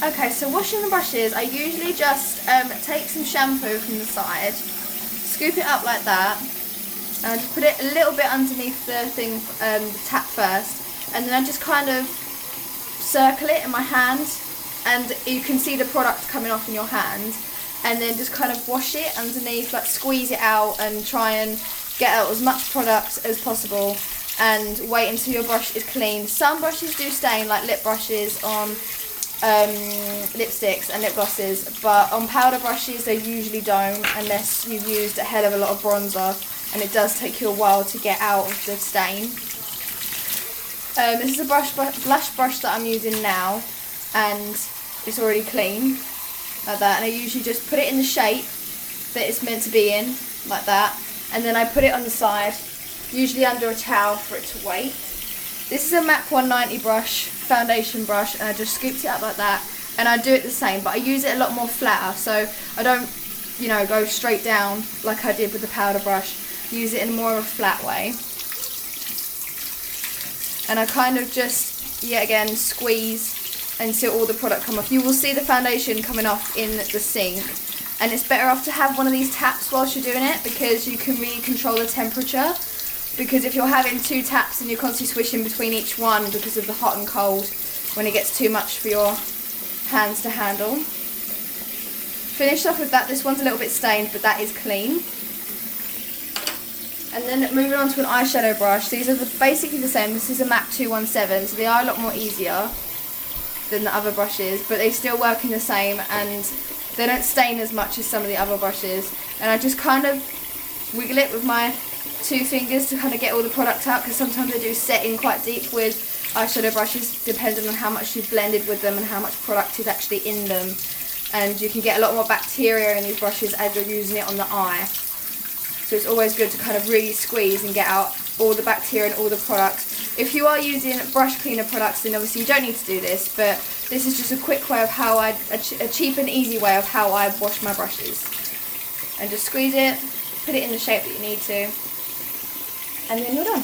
Okay, so washing the brushes, I usually just take some shampoo from the side, scoop it up like that, and I just put it a little bit underneath the thing, the tap first, and then I just kind of circle it in my hand, and you can see the product coming off in your hand, and then just kind of wash it underneath, like squeeze it out and try and get out as much product as possible, and wait until your brush is clean. Some brushes do stain, like lip brushes on lipsticks and lip glosses, but on powder brushes they usually don't, unless you've used a hell of a lot of bronzer, and it does take you a while to get out of the stain. This is a blush brush that I'm using now, and it's already clean, like that, and I usually just put it in the shape that it's meant to be in, like that, and then I put it on the side, usually under a towel for it to wait. This is a MAC 190 brush, foundation brush, and I just scooped it up like that, and I do it the same, but I use it a lot more flatter, so I don't, you know, go straight down like I did with the powder brush. Use it in more of a flat way, and I kind of just, yet again, squeeze until all the product come off. You will see the foundation coming off in the sink, and it's better off to have one of these taps whilst you're doing it, because you can really control the temperature. Because if you're having two taps and you're constantly swishing between each one because of the hot and cold, when it gets too much for your hands to handle. Finished off with that. This one's a little bit stained, but that is clean. And then moving on to an eyeshadow brush. These are basically the same. This is a MAC 217, so they are a lot more easier than the other brushes, but they still work in the same, and they don't stain as much as some of the other brushes. And I just kind of wiggle it with my two fingers to kind of get all the product out, because sometimes they do set in quite deep with eyeshadow brushes, depending on how much you've blended with them and how much product is actually in them. And you can get a lot more bacteria in these brushes as you're using it on the eye. So it's always good to kind of really squeeze and get out all the bacteria and all the product. If you are using brush cleaner products, then obviously you don't need to do this, but this is just a quick way of how a cheap and easy way of how I wash my brushes. And just squeeze it, put it in the shape that you need to, and then you're done.